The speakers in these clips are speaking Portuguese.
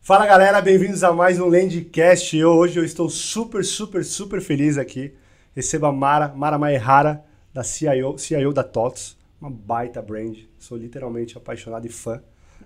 Fala galera, bem-vindos a mais um Landcast. Hoje eu estou super feliz aqui. Recebo a Mara Maehara, da CIO da TOTVS, uma baita brand. Sou literalmente apaixonado e fã.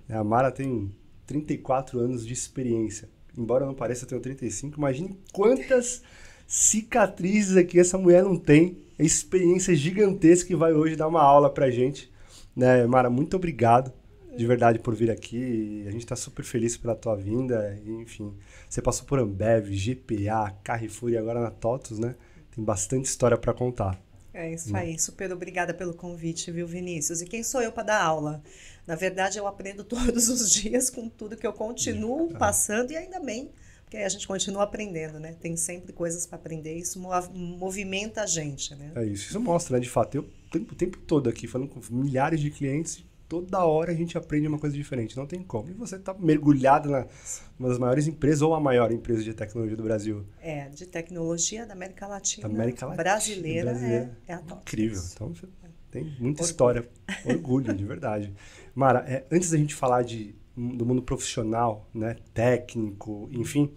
A Mara tem 34 anos de experiência. Embora não pareça, eu tenho 35. Imagine quantas cicatrizes aqui essa mulher não tem. É experiência gigantesca que vai hoje dar uma aula pra gente. Né, Mara, muito obrigado de verdade por vir aqui. A gente está super feliz pela tua vinda. Enfim, você passou por Ambev, GPA, Carrefour e agora na TOTVS, né? Tem bastante história para contar. É isso aí, super obrigada pelo convite, viu, Vinícius? E quem sou eu para dar aula? Na verdade, eu aprendo todos os dias com tudo que eu continuo passando e ainda bem, porque a gente continua aprendendo, né? Tem sempre coisas para aprender, isso movimenta a gente, né? É isso mostra, né? De fato, eu o tempo todo aqui falando com milhares de clientes, toda hora a gente aprende uma coisa diferente, não tem como. E você está mergulhado na uma das maiores empresas ou a maior empresa de tecnologia do Brasil. É, de tecnologia da América Latina, Da América Latina brasileira. É a TOTVS. Incrível. Então você tem muita história, orgulho, de verdade. Mara, antes da gente falar do mundo profissional, né, técnico, enfim,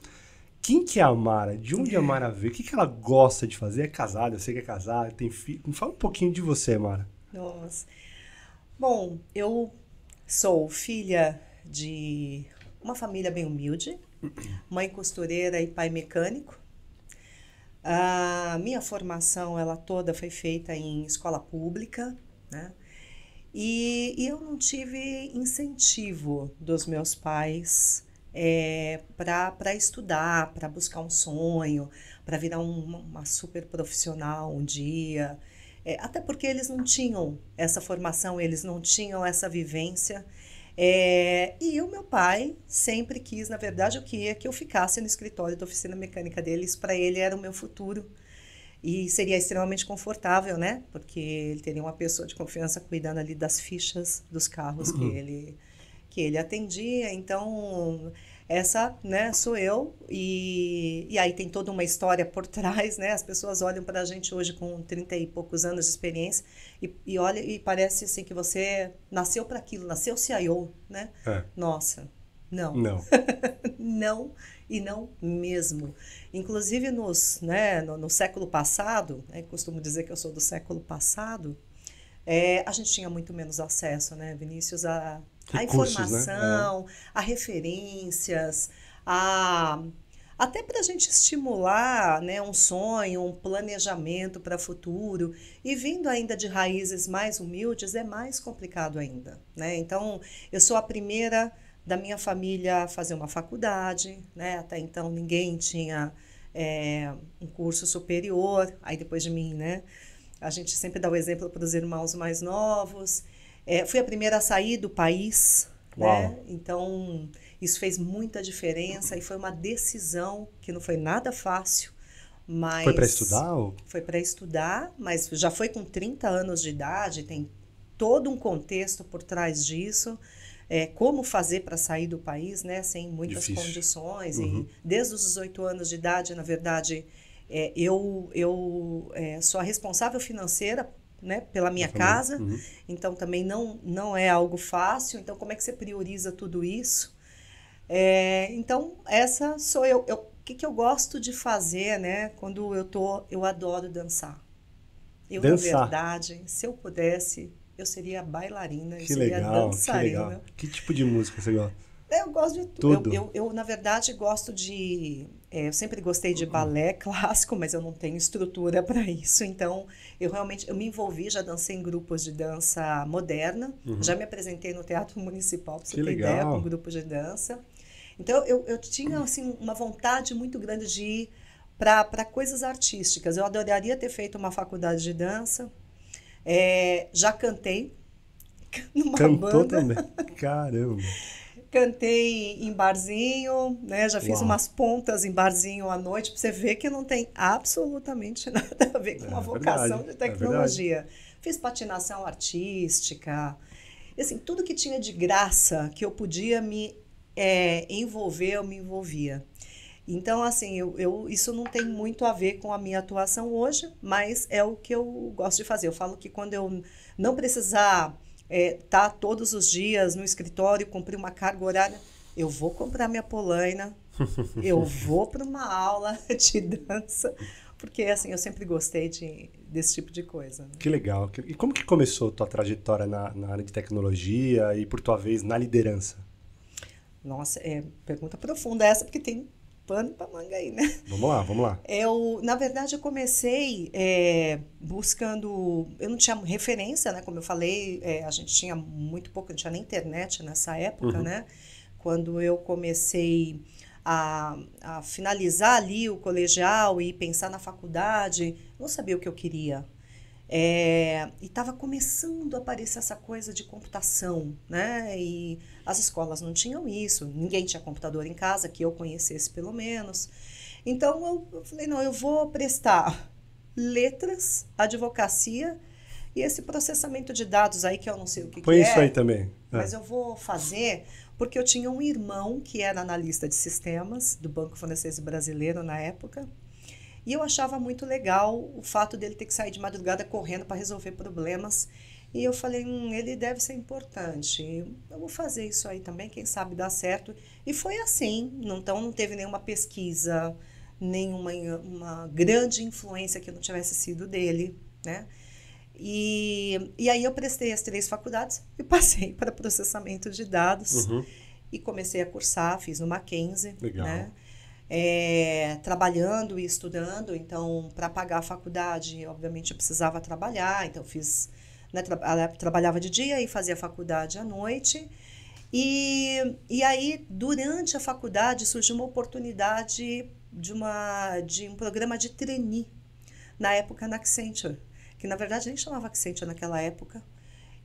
quem que é a Mara? De onde a Mara veio? O que ela gosta de fazer? É casada? Eu sei que é casada, tem filho. Me fala um pouquinho de você, Mara. Nossa. Bom, eu sou filha de uma família bem humilde, mãe costureira e pai mecânico. A minha formação, ela toda foi feita em escola pública, né? E eu não tive incentivo dos meus pais para estudar, para buscar um sonho, para virar uma super profissional um dia. Até porque eles não tinham essa formação, eles não tinham essa vivência. E o meu pai sempre quis, na verdade, eu queria que eu ficasse no escritório da oficina mecânica deles, para ele era o meu futuro. E seria extremamente confortável, né? Porque ele teria uma pessoa de confiança cuidando ali das fichas dos carros que ele atendia. Então, essa, né, sou eu. E aí tem toda uma história por trás, né? As pessoas olham para a gente hoje com 30 e poucos anos de experiência e olha e parece assim que você nasceu para aquilo, nasceu CIO, né? Nossa, não. Não. Não, e não mesmo. Inclusive no século passado, né, costumo dizer que eu sou do século passado, a gente tinha muito menos acesso, né, Vinícius, a Recursos, informação, né? a referências, até para a gente estimular, né, um sonho, um planejamento para o futuro. E vindo ainda de raízes mais humildes, é mais complicado ainda, né? Então, eu sou a primeira da minha família a fazer uma faculdade, né? Até então ninguém tinha um curso superior. Aí depois de mim, né? A gente sempre dá o exemplo para os irmãos mais novos. Fui a primeira a sair do país, né? Então isso fez muita diferença e foi uma decisão que não foi nada fácil, mas foi para estudar? Ou? Foi para estudar, mas já foi com 30 anos de idade, tem todo um contexto por trás disso. Como fazer para sair do país, né, sem muitas condições. E desde os 18 anos de idade, na verdade, eu sou a responsável financeira, né, pela minha casa, então também não é algo fácil. Então, como é que você prioriza tudo isso? Então, essa sou eu. O que eu gosto de fazer, né, quando eu adoro dançar. Dançar. Na verdade, se eu pudesse, eu seria bailarina, eu seria dançarina. Que legal. Que tipo de música você gosta? Eu gosto de tudo. Eu, na verdade, gosto de... eu sempre gostei de balé clássico, mas eu não tenho estrutura para isso. Então, eu me envolvi, já dancei em grupos de dança moderna. Já me apresentei no Teatro Municipal, para você ter ideia, com grupos de dança. Então, eu tinha assim, uma vontade muito grande de ir para coisas artísticas. Eu adoraria ter feito uma faculdade de dança. Já cantei numa banda. Cantou também? Caramba! Cantei em barzinho, né? Já fiz umas pontas em barzinho à noite, para você ver que não tem absolutamente nada a ver com uma vocação de tecnologia. Fiz patinação artística, assim, tudo que tinha de graça que eu podia me envolver, eu me envolvia. Então, assim, isso não tem muito a ver com a minha atuação hoje, mas é o que eu gosto de fazer. Eu falo que quando eu não precisar estar todos os dias no escritório, cumprir uma carga horária, eu vou comprar minha polaina, eu vou para uma aula de dança, porque assim, eu sempre gostei desse tipo de coisa, né? Que legal. E como que começou a tua trajetória na área de tecnologia e, por tua vez, na liderança? Nossa, pergunta profunda essa, porque tem pano para manga aí, né? Vamos lá, vamos lá. Na verdade, eu comecei buscando. Eu não tinha referência, né? Como eu falei, a gente tinha muito pouco, não tinha nem internet nessa época, né? Quando eu comecei a finalizar ali o colegial e pensar na faculdade, eu não sabia o que eu queria. E estava começando a aparecer essa coisa de computação, né? E as escolas não tinham isso, ninguém tinha computador em casa, que eu conhecesse pelo menos. Então eu falei, não, eu vou prestar letras, advocacia e esse processamento de dados aí que eu não sei o que Põe que isso aí é, também. mas eu vou fazer porque eu tinha um irmão que era analista de sistemas do Banco Francês Brasileiro na época. E eu achava muito legal o fato dele ter que sair de madrugada correndo para resolver problemas. E eu falei, ele deve ser importante. Eu vou fazer isso aí também, quem sabe dá certo. E foi assim. Então não teve nenhuma pesquisa, nenhuma uma grande influência que não tivesse sido dele, né? E aí eu prestei as 3 faculdades e passei para processamento de dados e comecei a cursar, fiz no Mackenzie, Legal. né? Trabalhando e estudando, então para pagar a faculdade, obviamente eu precisava trabalhar, então fiz, né, trabalhava de dia e fazia faculdade à noite. E aí, durante a faculdade, surgiu uma oportunidade de um programa de trainee, na época na Accenture, que na verdade nem chamava Accenture naquela época.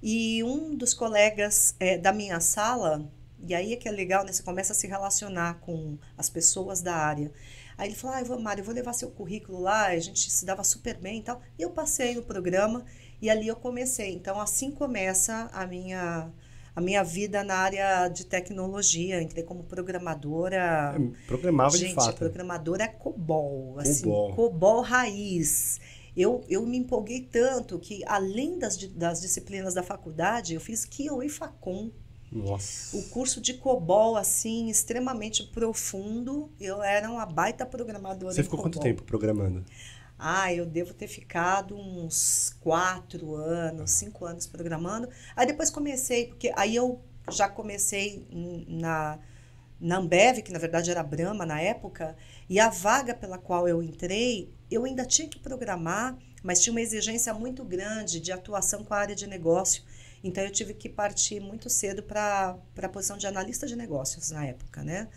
E um dos colegas da minha sala, e aí é que é legal, né? Você começa a se relacionar com as pessoas da área. Aí ele falou, Mário, eu vou levar seu currículo lá, a gente se dava super bem e tal. E eu passei no programa e ali eu comecei. Então, assim começa a minha vida na área de tecnologia. Entrei como programadora. Programava de Gente, fato. programadora COBOL, assim, COBOL. COBOL raiz. Eu me empolguei tanto que, além das disciplinas da faculdade, eu fiz KIO e FACOM. Nossa. O curso de COBOL, assim, extremamente profundo. Eu era uma baita programadora Você em ficou COBOL. quanto tempo programando? Eu devo ter ficado uns 4 anos, 5 anos programando. Aí depois comecei, porque aí eu já comecei na Ambev, que na verdade era Brahma na época, e a vaga pela qual eu entrei, eu ainda tinha que programar, mas tinha uma exigência muito grande de atuação com a área de negócio. Então eu tive que partir muito cedo para a posição de analista de negócios na época, né?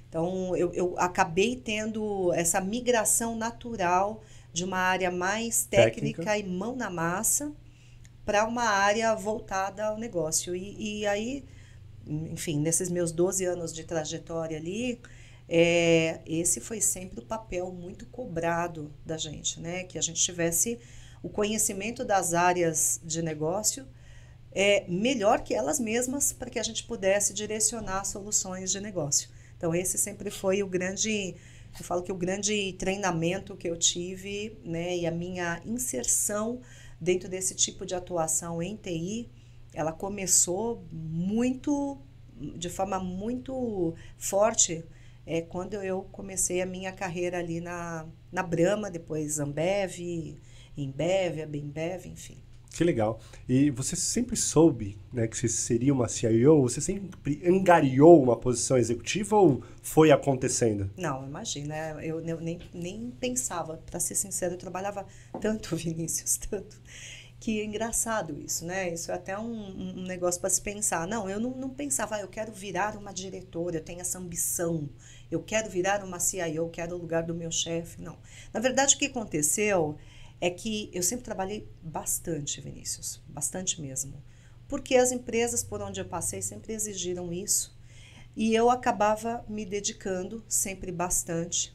Então eu acabei tendo essa migração natural de uma área mais técnica e mão na massa para uma área voltada ao negócio. E aí, enfim, nesses meus 12 anos de trajetória ali, esse foi sempre o papel muito cobrado da gente, né? Que a gente tivesse o conhecimento das áreas de negócio melhor que elas mesmas para que a gente pudesse direcionar soluções de negócio. Então, esse sempre foi eu falo que o grande treinamento que eu tive, né? E a minha inserção dentro desse tipo de atuação em TI, ela começou de forma muito forte, quando eu comecei a minha carreira ali na Brahma, depois Ambev, Embev, a Bembev, enfim. Que legal. E você sempre soube, né, que você seria uma CIO? Você sempre angariou uma posição executiva ou foi acontecendo? Não, imagina, eu nem pensava, para ser sincero, eu trabalhava tanto, Vinícius, tanto, que é engraçado isso, né? Isso é até um negócio para se pensar. Não, eu não pensava, eu quero virar uma diretora, eu tenho essa ambição, eu quero virar uma CIO, eu quero o lugar do meu chefe, não. Na verdade, o que aconteceu é que eu sempre trabalhei bastante, Vinícius, bastante mesmo, porque as empresas por onde eu passei sempre exigiram isso e eu acabava me dedicando sempre bastante.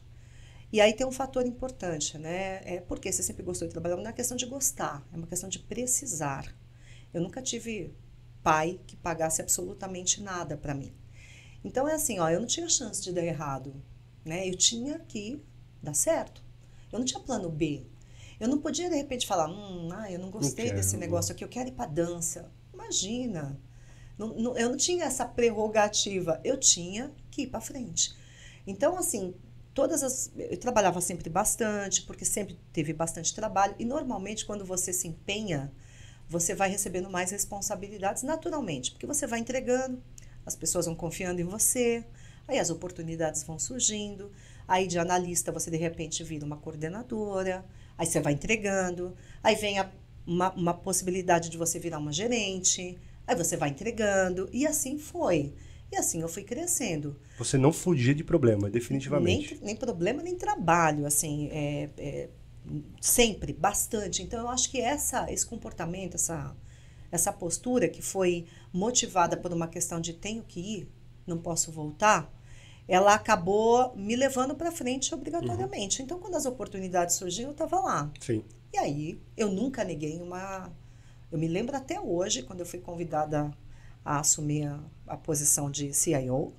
E aí tem um fator importante, né? Porque você sempre gostou de trabalhar, não é questão de gostar, é uma questão de precisar. Eu nunca tive pai que pagasse absolutamente nada para mim. Então é assim, eu não tinha chance de dar errado, né? Eu tinha que dar certo. Eu não tinha plano B. Eu não podia, de repente, falar, eu não gostei desse negócio aqui, eu quero ir para dança. Imagina, Eu não tinha essa prerrogativa, eu tinha que ir para frente. Então, assim, eu trabalhava sempre bastante, porque sempre teve bastante trabalho, e normalmente quando você se empenha, você vai recebendo mais responsabilidades naturalmente, porque você vai entregando, as pessoas vão confiando em você, aí as oportunidades vão surgindo, aí de analista você de repente vira uma coordenadora, aí você vai entregando, aí vem uma possibilidade de você virar uma gerente, aí você vai entregando, e assim foi. E assim eu fui crescendo. Você não fugia de problema, definitivamente. Nem problema, nem trabalho, assim, sempre, bastante. Então, eu acho que esse comportamento, essa postura que foi motivada por uma questão de tenho que ir, não posso voltar, ela acabou me levando para frente obrigatoriamente. Então, quando as oportunidades surgiam, eu estava lá. Sim. E aí, eu nunca neguei Eu me lembro até hoje, quando eu fui convidada a assumir a posição de CIO,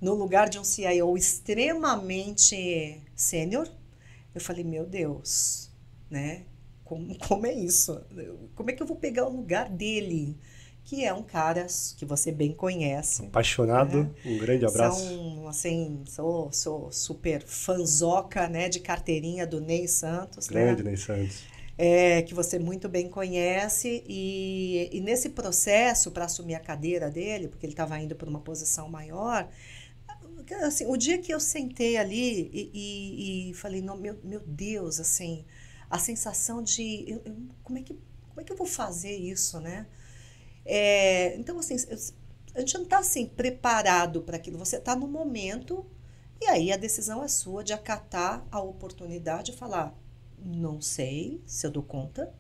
no lugar de um CIO extremamente sênior, eu falei, meu Deus, né? Como é isso? Como é que eu vou pegar o lugar dele? Que é um cara que você bem conhece. Apaixonado, Né? um grande abraço. Sou super fanzoca, né, de carteirinha do Ney Santos, Grande né? Ney Santos. Que você muito bem conhece. E nesse processo para assumir a cadeira dele, porque ele estava indo para uma posição maior, assim, o dia que eu sentei ali e falei, não, meu Deus, assim, a sensação de como é que eu vou fazer isso, né? Então, assim, a gente não está assim, preparado para aquilo, você está no momento e aí a decisão é sua de acatar a oportunidade e falar, não sei se eu dou conta,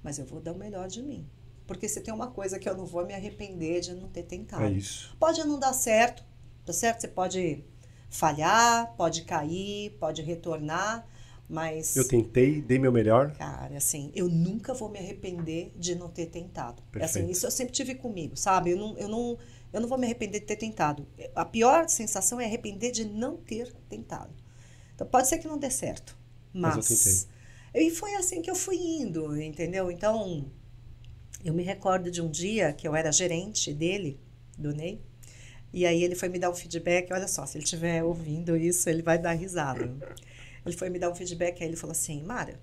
mas eu vou dar o melhor de mim. Porque se tem uma coisa que eu não vou me arrepender de não ter tentado. É isso. Pode não dar certo, tá certo? Você pode falhar, pode cair, pode retornar, mas... Eu tentei, dei meu melhor. Cara, assim, eu nunca vou me arrepender de não ter tentado. Perfeito. Assim, isso eu sempre tive comigo, sabe? Eu não vou me arrepender de ter tentado. A pior sensação é arrepender de não ter tentado. Então, pode ser que não dê certo, Mas eu tentei. E foi assim que eu fui indo, entendeu? Então, eu me recordo de um dia que eu era gerente dele, do Ney, e aí ele foi me dar um feedback, olha só, se ele estiver ouvindo isso, ele vai dar risada. Ele foi me dar um feedback, aí ele falou assim, Mara,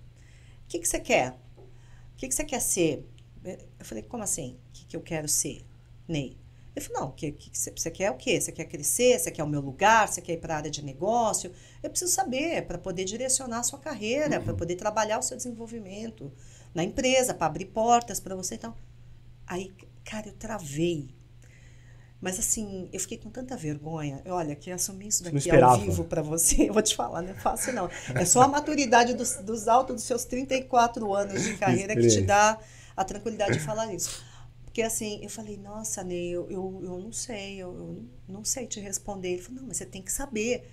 o que você quer? O que você quer ser? Eu falei, como assim? O que eu quero ser, Ney? Ele falou, não, você quer o quê? Você quer crescer? Você quer o meu lugar? Você quer ir para a área de negócio? Eu preciso saber para poder direcionar a sua carreira, para poder trabalhar o seu desenvolvimento na empresa, para abrir portas para você e tal. Aí, cara, eu travei. Mas assim, eu fiquei com tanta vergonha. Olha, que assumir isso daqui ao vivo para você, eu vou te falar, não é fácil não. É só a maturidade dos altos dos seus 34 anos de carreira que te dá a tranquilidade de falar isso. Porque assim, eu falei, nossa, Ney, eu não sei, eu não sei te responder. Ele falou, não, mas você tem que saber.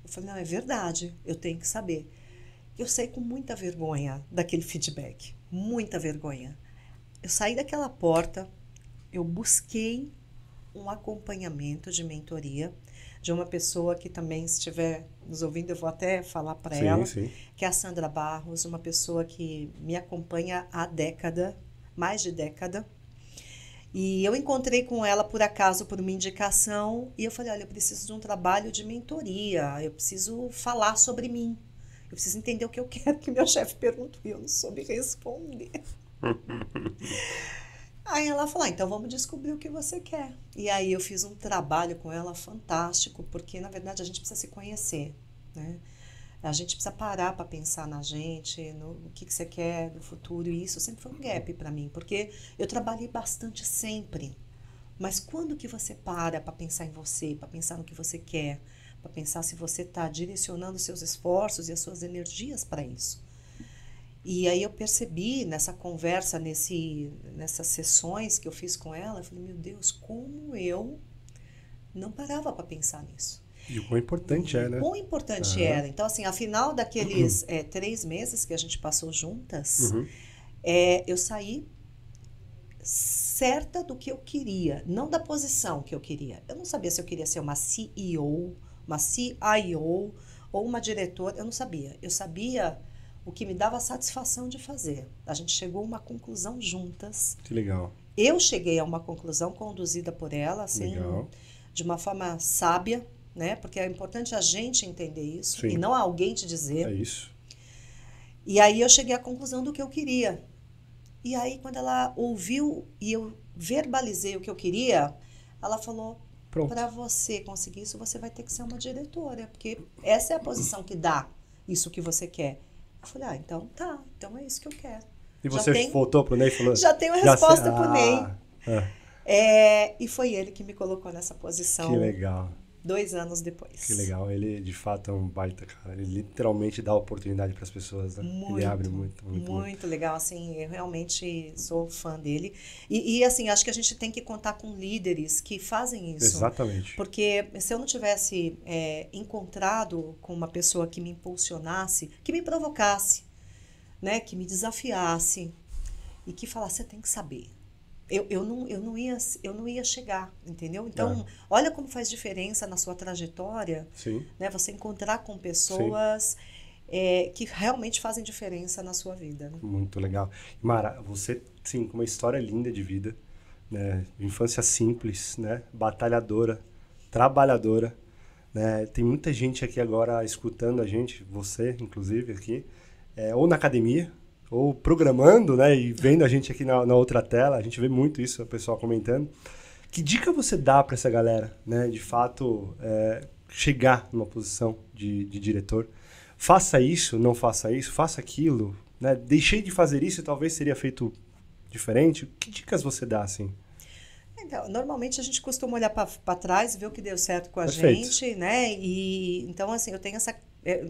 Eu falei, não, é verdade, eu tenho que saber. Eu saí com muita vergonha daquele feedback, muita vergonha. Eu saí daquela porta, eu busquei um acompanhamento de mentoria de uma pessoa que também estiver nos ouvindo, eu vou até falar para ela, que é a Sandra Barros, uma pessoa que me acompanha há mais de década. E eu encontrei com ela por acaso, por uma indicação, e eu falei, olha, eu preciso de um trabalho de mentoria, eu preciso falar sobre mim, eu preciso entender o que eu quero, que meu chefe perguntou e eu não soube responder. Aí ela falou, então vamos descobrir o que você quer. E aí eu fiz um trabalho com ela fantástico, porque na verdade a gente precisa se conhecer, né? A gente precisa parar para pensar na gente, no que você quer no futuro, e isso sempre foi um gap para mim, porque eu trabalhei bastante sempre. Mas quando que você para pensar em você, para pensar no que você quer, para pensar se você está direcionando os seus esforços e as suas energias para isso? E aí eu percebi nessa conversa, nessas sessões que eu fiz com ela, eu falei, meu Deus, como eu não parava para pensar nisso. E o quão importante é, né? O quão importante era. Então, assim, afinal daqueles 3 meses que a gente passou juntas, eu saí certa do que eu queria, não da posição que eu queria. Eu não sabia se eu queria ser uma CEO, uma CIO ou uma diretora, eu não sabia. Eu sabia o que me dava satisfação de fazer. A gente chegou a uma conclusão juntas. Que legal. eu cheguei a uma conclusão conduzida por ela, assim, Legal. de uma forma sábia, né? Porque é importante a gente entender isso Sim. e não alguém te É dizer. isso. E aí eu cheguei à conclusão do que eu queria. E aí quando ela ouviu e eu verbalizei o que eu queria, ela falou: Pronto. para você conseguir isso, você vai ter que ser uma diretora, porque essa é a posição que dá isso que você quer. Eu falei: ah, então tá, então é isso que eu quero. E Já você tenho, voltou pro Ney e falou? já tenho a Já sei. resposta pro Ney. E foi ele que me colocou nessa Que posição legal. 2 anos depois. Que legal. Ele, de fato, é um baita, cara. Ele literalmente dá oportunidade para as pessoas, né? Ele abre muito. Muito legal, assim, eu realmente sou fã dele. E, assim, acho que a gente tem que contar com líderes que fazem isso. Exatamente. Porque se eu não tivesse encontrado com uma pessoa que me impulsionasse, que me provocasse, né, que me desafiasse e que falasse: você tem que saber. Eu não ia chegar, entendeu? Então, olha como faz diferença na sua trajetória, Sim. né? Você encontrar com pessoas que realmente fazem diferença na sua vida. Né? Muito legal. Mara, você, sim, com uma história linda de vida, né? Infância simples, né? Batalhadora, trabalhadora, né? Tem muita gente aqui agora escutando a gente, você, inclusive, aqui, ou na academia, ou programando, né? E vendo a gente aqui na outra tela, a gente vê muito isso, o pessoal comentando. Que dica você dá para essa galera, né? De fato, chegar numa posição de diretor? Faça isso, não faça isso, faça aquilo, né? Deixei de fazer isso e talvez seria feito diferente. Que dicas você dá, assim? Então, normalmente a gente costuma olhar para trás e ver o que deu certo com a Perfeito. gente, né? E então, assim, eu tenho essa,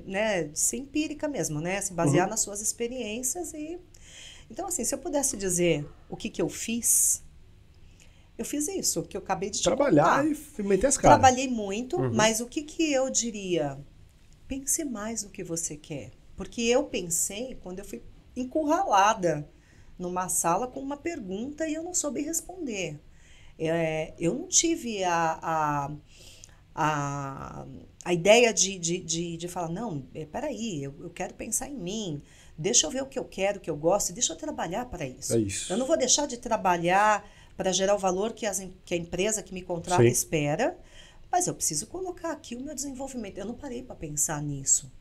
né, de ser empírica mesmo, né? Se basear nas suas experiências e então, assim, se eu pudesse dizer o que eu fiz isso que eu acabei de te Trabalhar contar. e meter as caras. Trabalhei muito, mas o que eu diria? Pense mais no que você quer. Porque eu pensei quando eu fui encurralada numa sala com uma pergunta e eu não soube responder. Eu não tive a ideia de falar: não, peraí, eu quero pensar em mim, deixa eu ver o que eu quero, o que eu gosto, deixa eu trabalhar para isso. É isso. Eu não vou deixar de trabalhar para gerar o valor que a empresa que me contrata Sim. espera, mas eu preciso colocar aqui o meu desenvolvimento. Eu não parei para pensar nisso.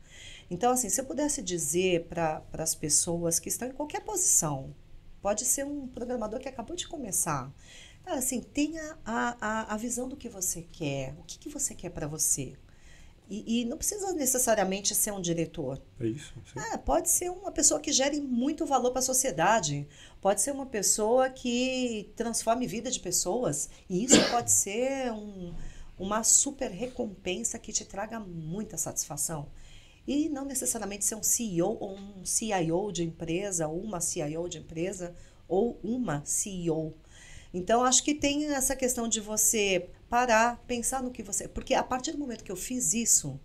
Então, assim, se eu pudesse dizer para as pessoas que estão em qualquer posição, pode ser um programador que acabou de começar, cara, assim, tenha a visão do que você quer, o que você quer para você. E não precisa necessariamente ser um diretor. É isso. Sim. Pode ser uma pessoa que gere muito valor para a sociedade. Pode ser uma pessoa que transforme vida de pessoas. E isso pode ser uma super recompensa que te traga muita satisfação. E não necessariamente ser um CEO ou um CIO de empresa, ou uma CIO de empresa, ou uma CEO. Então, acho que tem essa questão de você parar, pensar no que você... Porque a partir do momento que eu fiz isso,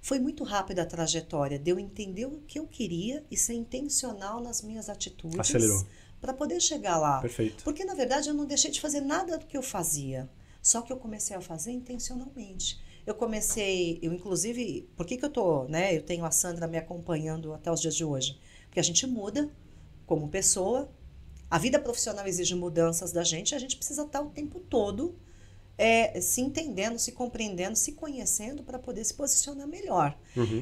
foi muito rápida a trajetória de eu entender o que eu queria e ser intencional nas minhas atitudes. Acelerou. Para poder chegar lá. Perfeito. Porque, na verdade, eu não deixei de fazer nada do que eu fazia. Só que eu comecei a fazer intencionalmente. Eu inclusive... Por que eu tô, né? Eu tenho a Sandra me acompanhando até os dias de hoje. Porque a gente muda como pessoa. A vida profissional exige mudanças da gente, a gente precisa estar o tempo todo se entendendo, se compreendendo, se conhecendo para poder se posicionar melhor.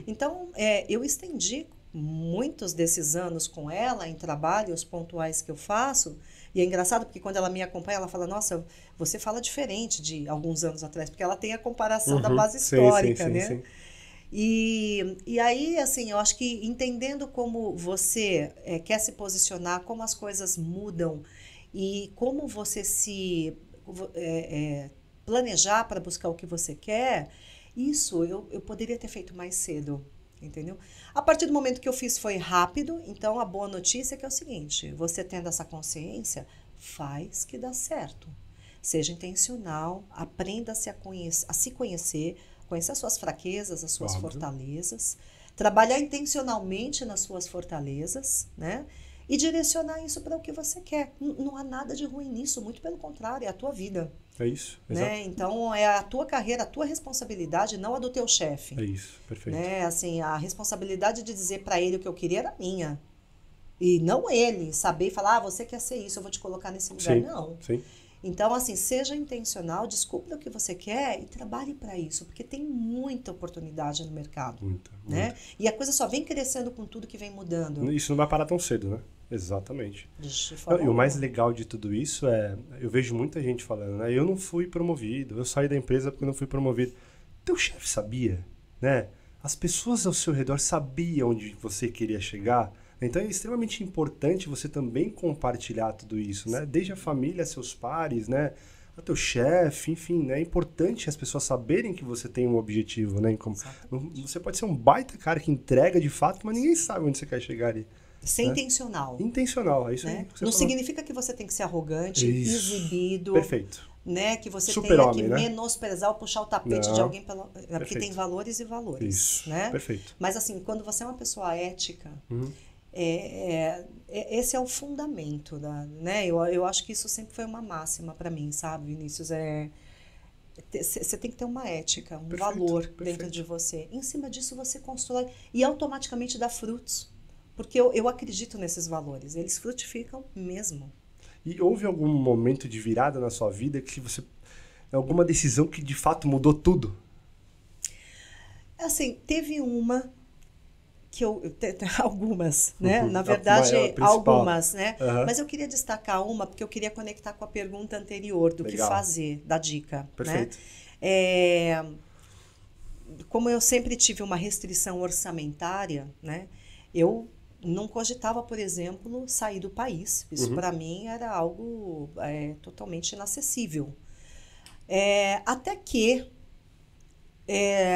Então, eu estendi muitos desses anos com ela em trabalhos pontuais que eu faço, e é engraçado porque quando ela me acompanha, ela fala: nossa, você fala diferente de alguns anos atrás, porque ela tem a comparação da base histórica, né? Sim. E aí, assim, eu acho que entendendo como você quer se posicionar, como as coisas mudam e como você se planejar para buscar o que você quer, isso eu poderia ter feito mais cedo, entendeu? A partir do momento que eu fiz foi rápido, então a boa notícia é que é o seguinte: você tendo essa consciência, faz que dá certo. Seja intencional, aprenda a se conhecer, conhecer as suas fraquezas, as suas fortalezas, trabalhar intencionalmente nas suas fortalezas, né? E direcionar isso para o que você quer. Não há nada de ruim nisso, muito pelo contrário, é a tua vida. É isso, né? Então, é a tua carreira, a tua responsabilidade, não a do teu chefe. É isso, perfeito. Né? Assim, a responsabilidade de dizer para ele o que eu queria era minha. E não ele saber e falar, você quer ser isso, eu vou te colocar nesse lugar. Sim, Não. sim. Então, assim, seja intencional, descubra o que você quer e trabalhe para isso, porque tem muita oportunidade no mercado, Muita, né? muita. E a coisa só vem crescendo com tudo que vem mudando. Isso não vai parar tão cedo, né? Exatamente. De Não, forma e o mais alguma. legal de tudo isso eu vejo muita gente falando, né? Eu não fui promovido, eu saí da empresa porque eu não fui promovido. Teu chefe sabia, né? As pessoas ao seu redor sabiam onde você queria chegar. Então é extremamente importante você também compartilhar tudo isso, né? Desde a família, seus pares, né? O teu chefe, enfim, né? É importante as pessoas saberem que você tem um objetivo, né? Exatamente. Você pode ser um baita cara que entrega de fato, mas ninguém sabe onde você quer chegar ali, Ser né? intencional, Intencional, é isso aí né? que você Não falou. significa que você tem que ser arrogante, Isso. exibido, Perfeito. né? Que você tenha que Super-homem, né? menosprezar ou puxar o tapete de Não. alguém porque tem Perfeito. valores e valores, Isso. né? Perfeito. Mas assim, quando você é uma pessoa ética, Uhum. esse é o fundamento né? Eu acho que isso sempre foi uma máxima para mim, sabe, Vinícius? Você tem que ter uma ética, um Perfeito, valor dentro perfeito. de você. Em cima disso você constrói e automaticamente dá frutos. Porque eu acredito nesses valores, eles frutificam mesmo. E houve algum momento de virada na sua vida que você... Alguma decisão que de fato mudou tudo? Assim, teve uma que algumas, né? Na A verdade, principal. algumas, né? Aham. Mas eu queria destacar uma porque eu queria conectar com a pergunta anterior do que Legal. fazer, da dica, né? Perfeito. Como eu sempre tive uma restrição orçamentária, né? Eu não cogitava, por exemplo, sair do país. Isso para mim era algo totalmente inacessível. Até que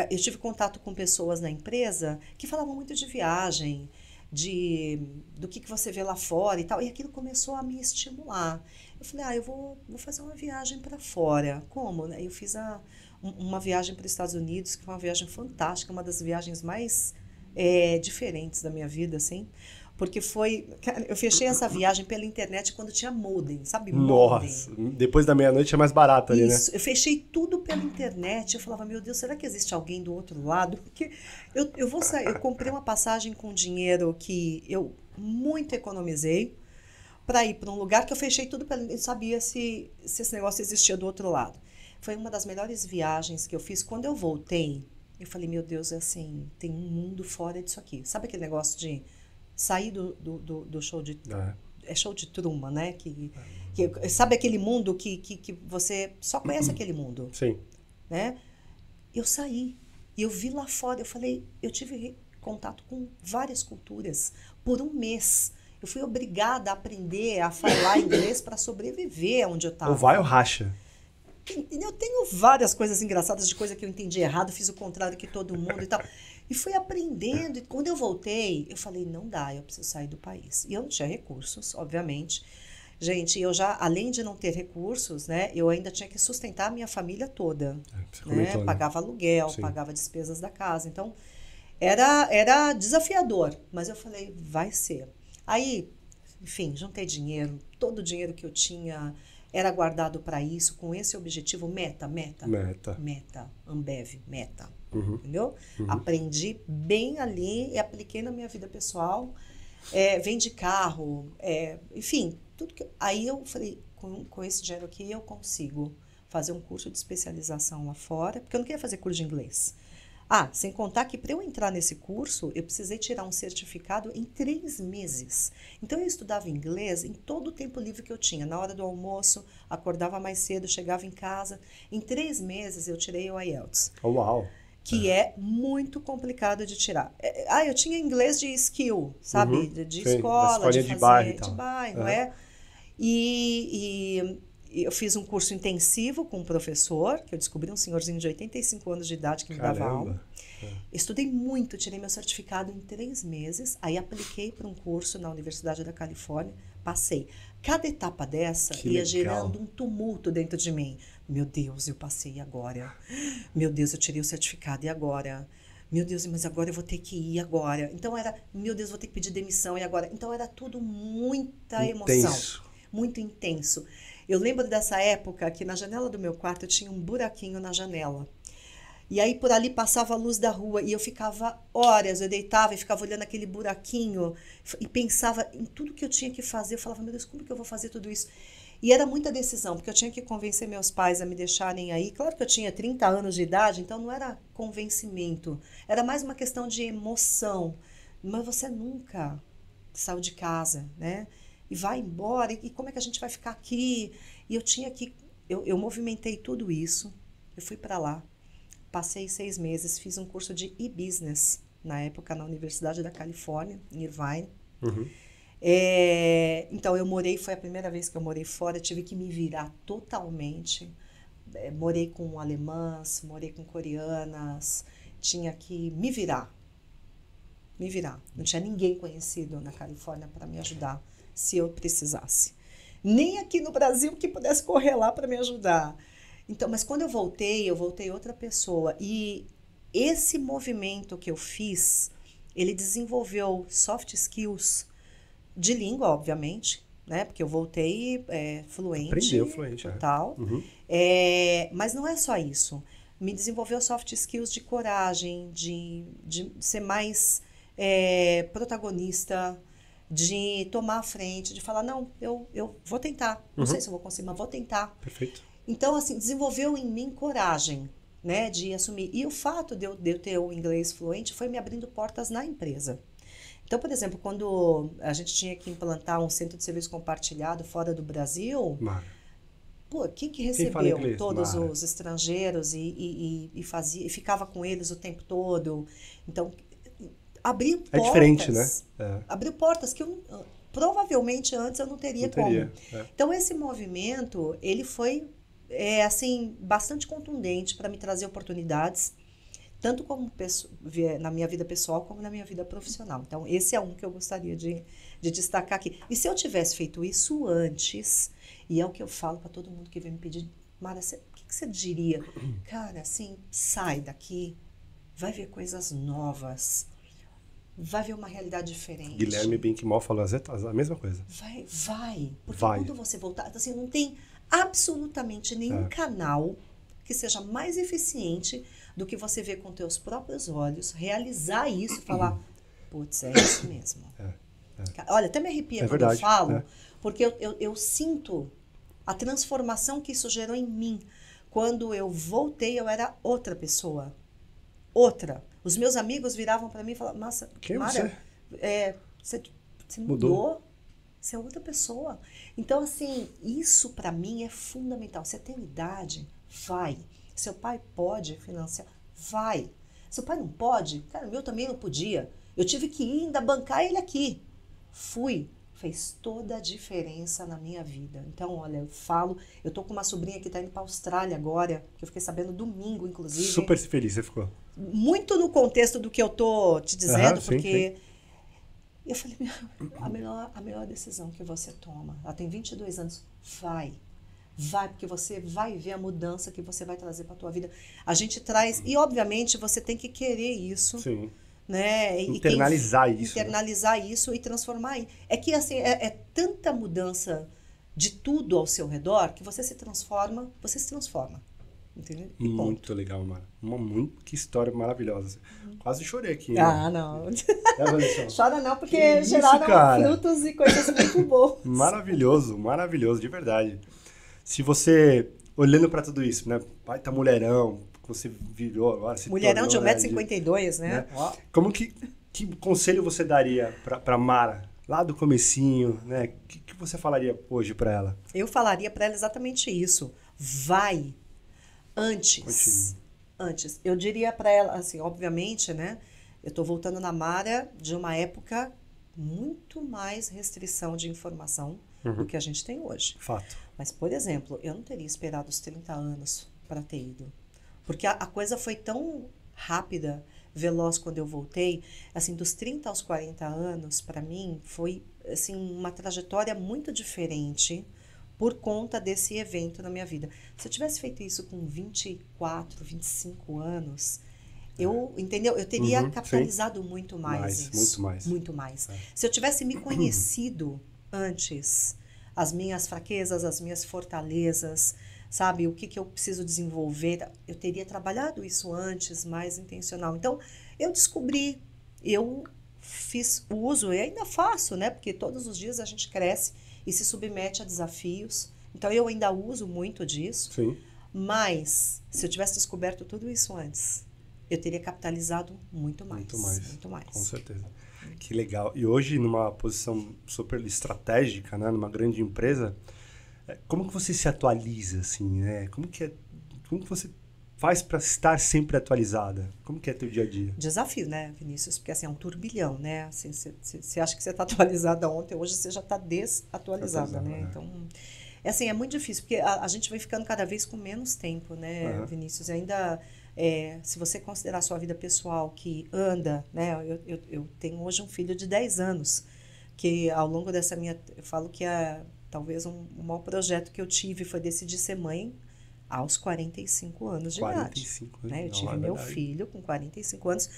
eu tive contato com pessoas na empresa que falavam muito de viagem, do que você vê lá fora e tal, e aquilo começou a me estimular. Eu falei, eu vou fazer uma viagem para fora. Como? Né? Eu fiz uma viagem para os Estados Unidos, que foi uma viagem fantástica, uma das viagens mais diferentes da minha vida, assim. Porque eu fechei essa viagem pela internet quando tinha modem, sabe? Modem. Nossa, depois da meia-noite é mais barato ali, né? Isso, eu fechei tudo pela internet. Eu falava, meu Deus, será que existe alguém do outro lado? Porque eu vou sair. Eu comprei uma passagem com dinheiro que eu muito economizei para ir para um lugar que eu fechei tudo pela. Eu sabia se esse negócio existia do outro lado. Foi uma das melhores viagens que eu fiz. Quando eu voltei, eu falei, meu Deus, assim, tem um mundo fora disso aqui. Sabe aquele negócio de sair do show de. É show de Truman, né? Sabe aquele mundo que você só conhece aquele mundo, Sim. né? Eu saí e eu vi lá fora, eu tive contato com várias culturas por um mês. Eu fui obrigada a aprender a falar inglês para sobreviver onde eu estava. Ou vai ou racha. Eu tenho várias coisas engraçadas de coisa que eu entendi errado, fiz o contrário que todo mundo e tal. E fui aprendendo. E quando eu voltei, eu falei, não dá, eu preciso sair do país. E eu não tinha recursos, obviamente. Gente, eu já, além de não ter recursos, né, eu ainda tinha que sustentar a minha família toda. Você Né? comentou, né? Pagava aluguel, Sim. pagava despesas da casa. Então, era desafiador. Mas eu falei, vai ser. Aí, enfim, juntei dinheiro. Todo o dinheiro que eu tinha era guardado para isso, com esse objetivo, meta. Ambev, meta. Entendeu? Aprendi bem ali e apliquei na minha vida pessoal. Vendi carro, enfim, tudo que. Aí eu falei, com esse dinheiro aqui eu consigo fazer um curso de especialização lá fora, porque eu não queria fazer curso de inglês. Sem contar que para eu entrar nesse curso, eu precisei tirar um certificado em 3 meses. Então, eu estudava inglês em todo o tempo livre que eu tinha. Na hora do almoço, acordava mais cedo, chegava em casa. Em 3 meses, eu tirei o IELTS. Oh, uau! Que é muito complicado de tirar. Eu tinha inglês de skill, sabe? De escola, de fazer, de bairro e tal. de bairro, E eu fiz um curso intensivo com um professor, que eu descobri um senhorzinho de 85 anos de idade que me dava aula. Estudei muito, tirei meu certificado em 3 meses, aí apliquei para um curso na Universidade da Califórnia, passei. Cada etapa dessa ia gerando um tumulto dentro de mim. Meu Deus, eu passei agora. Meu Deus, eu tirei o certificado e agora? Meu Deus, mas agora eu vou ter que ir agora. Então meu Deus, vou ter que pedir demissão e agora? Então era tudo muita emoção. Muito intenso. Eu lembro dessa época que na janela do meu quarto eu tinha um buraquinho na janela. E aí por ali passava a luz da rua e eu ficava horas, eu deitava e ficava olhando aquele buraquinho e pensava em tudo que eu tinha que fazer. Eu falava, meu Deus, como que eu vou fazer tudo isso? E era muita decisão, porque eu tinha que convencer meus pais a me deixarem aí. Claro que eu tinha 30 anos de idade, então não era convencimento. Era mais uma questão de emoção. Mas você nunca saiu de casa, né? E vai embora, e como é que a gente vai ficar aqui? E eu tinha que... Eu movimentei tudo isso, eu fui para lá, passei 6 meses, fiz um curso de e-business, na época na Universidade da Califórnia, em Irvine. Uhum. Então eu morei, foi a primeira vez que eu morei fora, tive que me virar totalmente. Morei com alemãs, morei com coreanas, tinha que me virar. Não tinha ninguém conhecido na Califórnia para me ajudar, se eu precisasse. Nem aqui no Brasil que pudesse correr lá para me ajudar. Então, mas quando eu voltei outra pessoa. E esse movimento que eu fiz, ele desenvolveu soft skills de língua, obviamente, né? Porque eu voltei fluente. Aprendeu fluente, total. Uhum. Mas não é só isso. Me desenvolveu soft skills de coragem, de ser mais protagonista, de tomar a frente, de falar, não, eu vou tentar. Não sei se eu vou conseguir, mas vou tentar. Perfeito. Então, assim, desenvolveu em mim coragem, né, de assumir. E o fato de eu ter o inglês fluente foi me abrindo portas na empresa. Então, por exemplo, quando a gente tinha que implantar um centro de serviço compartilhado fora do Brasil, pô, quem recebeu inglês? Todos os estrangeiros e ficava com eles o tempo todo. Então, abriu portas. É diferente, né? Abriu portas que eu provavelmente antes eu não teria como. Então, esse movimento, ele foi assim, bastante contundente para me trazer oportunidades, tanto como na minha vida pessoal, como na minha vida profissional. Então, esse é um que eu gostaria de destacar aqui. E se eu tivesse feito isso antes, e é o que eu falo para todo mundo que vem me pedir, Mara, o que você diria? Cara, assim, sai daqui, vai ver coisas novas, vai ver uma realidade diferente. Guilherme Benquimol falou a mesma coisa. Vai. Porque quando você voltar, assim, não tem absolutamente nenhum canal que seja mais eficiente do que você ver com teus próprios olhos, realizar isso e falar, putz, é isso mesmo. Olha, até me arrepia quando eu falo, porque eu sinto a transformação que isso gerou em mim. Quando eu voltei, eu era outra pessoa. Outra. Os meus amigos viravam para mim e falavam, Mara, você mudou? Você é outra pessoa. Então, assim, isso para mim é fundamental. Você tem idade? Vai. Seu pai pode financiar? Vai. Seu pai não pode? Cara, o meu também não podia. Eu tive que ir ainda bancar ele aqui. Fui. Fez toda a diferença na minha vida. Então, olha, eu tô com uma sobrinha que tá indo pra Austrália agora, que eu fiquei sabendo domingo, inclusive. Super feliz você ficou. Muito no contexto do que eu tô te dizendo, porque... Sim. Eu falei, a melhor decisão que você toma, ela tem 22 anos, vai, porque você vai ver a mudança que você vai trazer para a tua vida. A gente traz, e obviamente você tem que querer isso. Sim. Né? Internalizar isso e transformar. É que assim, é tanta mudança de tudo ao seu redor que você se transforma. Entendeu? Muito legal, Mara. Que história maravilhosa. Quase chorei aqui. Não. Chora não, porque geraram frutos e coisas muito boas. Maravilhoso, de verdade. Se você, olhando pra tudo isso, né? Pai tá mulherão, você virou agora. Mulherão de 1,52 m, né? Como que conselho você daria pra Mara, lá do comecinho, né? O que você falaria hoje pra ela? Eu falaria pra ela exatamente isso. Vai. Antes. Eu diria para ela, assim, obviamente, né? Eu tô voltando na Mara de uma época muito mais restrição de informação do que a gente tem hoje. Fato. Mas, por exemplo, eu não teria esperado os 30 anos para ter ido. Porque a coisa foi tão rápida, veloz quando eu voltei. Assim, dos 30 aos 40 anos, para mim, foi assim, uma trajetória muito diferente por conta desse evento na minha vida. Se eu tivesse feito isso com 24, 25 anos, entendeu? Eu teria capitalizado muito mais isso. Muito mais. Se eu tivesse me conhecido antes, as minhas fraquezas, as minhas fortalezas, sabe? O que que eu preciso desenvolver? Eu teria trabalhado isso antes, mais intencional. Então, eu descobri, eu fiz uso, e ainda faço, né? Porque todos os dias a gente cresce e se submete a desafios. Então, eu ainda uso muito disso. Sim. Mas, se eu tivesse descoberto tudo isso antes, eu teria capitalizado muito mais. Muito mais. Muito mais. Com certeza. Que legal. E hoje, numa posição super estratégica, né? Numa grande empresa, como que você se atualiza, assim, né? Como que você faz para estar sempre atualizada? Como que é teu dia a dia? Desafio, né, Vinícius? Porque assim, é um turbilhão, né? Assim, você acha que você está atualizada ontem, hoje você já está desatualizada, né? Então, assim, é muito difícil, porque a gente vai ficando cada vez com menos tempo, né, Vinícius? E ainda, se você considerar a sua vida pessoal que anda, né? Eu tenho hoje um filho de 10 anos, que ao longo dessa eu falo que talvez um maior projeto que eu tive foi decidir ser mãe aos 45 anos de idade. 45 anos, né? Eu não, tive é meu verdade. filho com 45 anos,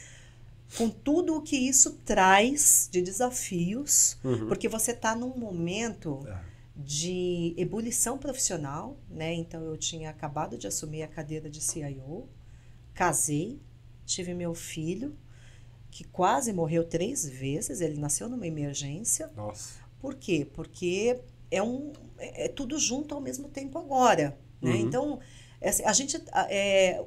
com tudo o que isso traz de desafios, porque você está num momento de ebulição profissional, né? Então, eu tinha acabado de assumir a cadeira de CIO, casei, tive meu filho, que quase morreu 3 vezes, ele nasceu numa emergência. Nossa. Por quê? Porque é tudo junto ao mesmo tempo agora, né? Então, a gente,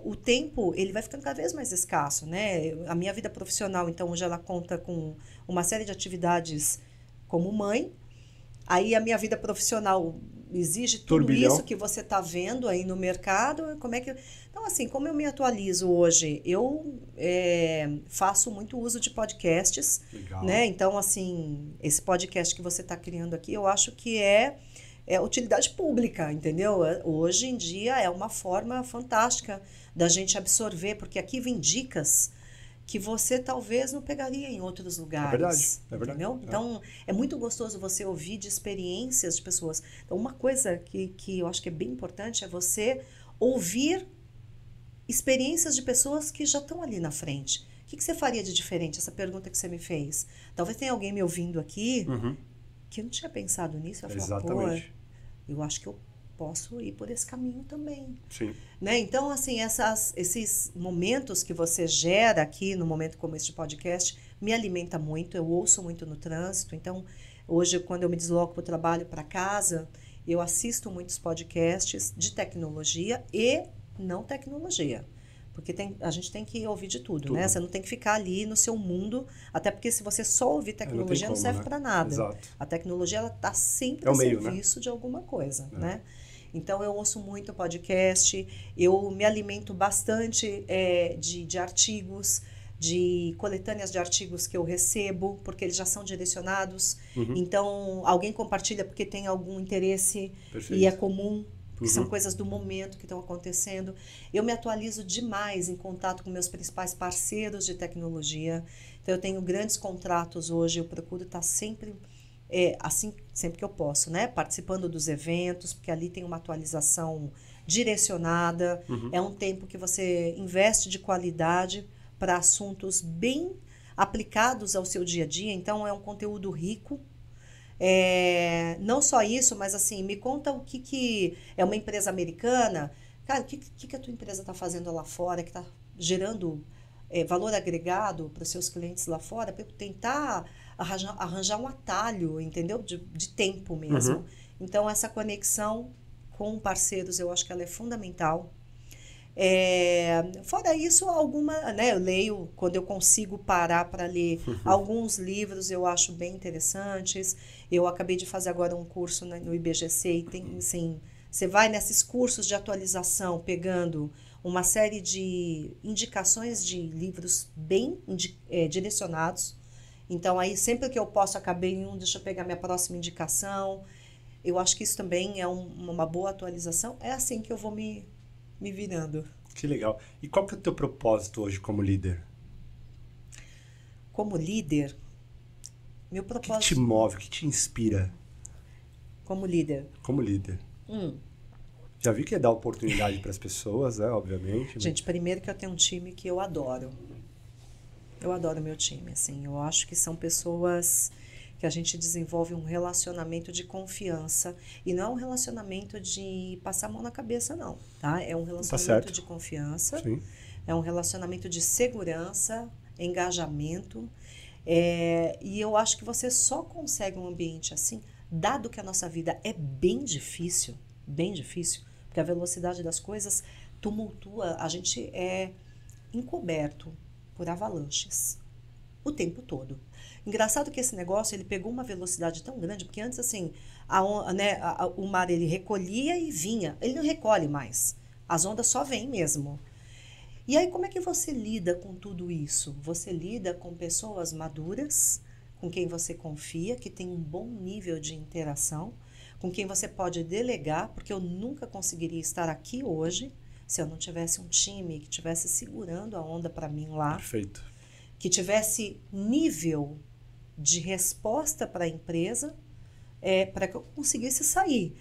o tempo, ele vai ficando cada vez mais escasso, né? A minha vida profissional, então, hoje ela conta com uma série de atividades como mãe. Aí a minha vida profissional exige tudo isso que você está vendo aí no mercado. Como é que... Então, assim, como eu me atualizo hoje? Eu faço muito uso de podcasts. Legal. Né? Então, assim, esse podcast que você está criando aqui, eu acho que é utilidade pública, entendeu? Hoje em dia é uma forma fantástica da gente absorver, porque aqui vem dicas que você talvez não pegaria em outros lugares. É verdade. Entendeu? Então, é muito gostoso você ouvir de experiências de pessoas. Então, uma coisa que eu acho que é bem importante é você ouvir experiências de pessoas que já estão ali na frente. O que você faria de diferente? Essa pergunta que você me fez. Talvez tenha alguém me ouvindo aqui que eu não tinha pensado nisso. Eu falar, pô, eu acho que eu posso ir por esse caminho também. Sim. Né? Então, assim, esses momentos que você gera aqui, no momento como esse de podcast, me alimenta muito. Eu ouço muito no trânsito. Então, hoje, quando eu me desloco para o trabalho, para casa, eu assisto muitos podcasts de tecnologia e não tecnologia. Porque a gente tem que ouvir de tudo, né? Você não tem que ficar ali no seu mundo, até porque se você só ouvir tecnologia, não serve para nada. Exato. A tecnologia, ela está sempre a serviço de alguma coisa, né? Então, eu ouço muito podcast, eu me alimento bastante de artigos, de coletâneas de artigos que eu recebo, porque eles já são direcionados. Então, alguém compartilha porque tem algum interesse e é comum. Que são coisas do momento que estão acontecendo. Eu me atualizo demais em contato com meus principais parceiros de tecnologia. Então, eu tenho grandes contratos hoje, eu procuro estar sempre, assim, sempre que eu posso, né? Participando dos eventos, porque ali tem uma atualização direcionada. É um tempo que você investe de qualidade para assuntos bem aplicados ao seu dia a dia. Então, é um conteúdo rico. Não só isso, mas assim, me conta o que é uma empresa americana. Cara, o que a tua empresa está fazendo lá fora, que está gerando valor agregado para os seus clientes lá fora, para eu tentar arranjar um atalho, entendeu? De tempo mesmo. Então, essa conexão com parceiros, eu acho que ela é fundamental. Fora isso, né, eu leio quando eu consigo parar para ler alguns livros, eu acho bem interessantes. Eu acabei de fazer agora um curso no IBGC e tem, assim, você vai nesses cursos de atualização pegando uma série de indicações de livros bem direcionados. Então, aí sempre que eu posso, acabei em um, deixa eu pegar minha próxima indicação. Eu acho que isso também é uma boa atualização. É assim que eu vou me virando. Que legal. E qual que é o teu propósito hoje como líder? Como líder, meu propósito... O que te move, o que te inspira? Como líder? Como líder. Já vi que é dar oportunidade para as pessoas, né? Obviamente. Gente, primeiro que eu tenho um time que eu adoro. Eu adoro meu time, assim. Eu acho que são pessoas que a gente desenvolve um relacionamento de confiança. E não é um relacionamento de passar a mão na cabeça, não. Tá? É um relacionamento de confiança, Sim. é um relacionamento de segurança, engajamento. E eu acho que você só consegue um ambiente assim, dado que a nossa vida é bem difícil, porque a velocidade das coisas tumultua, a gente é encoberto por avalanches o tempo todo. Engraçado que esse negócio, ele pegou uma velocidade tão grande, porque antes, assim, o mar, ele recolhia e vinha. Ele não recolhe mais. As ondas só vêm mesmo. E aí, como é que você lida com tudo isso? Você lida com pessoas maduras, com quem você confia, que tem um bom nível de interação, com quem você pode delegar, porque eu nunca conseguiria estar aqui hoje se eu não tivesse um time que estivesse segurando a onda para mim lá. Perfeito. Que tivesse nível de resposta para a empresa, para que eu conseguisse sair.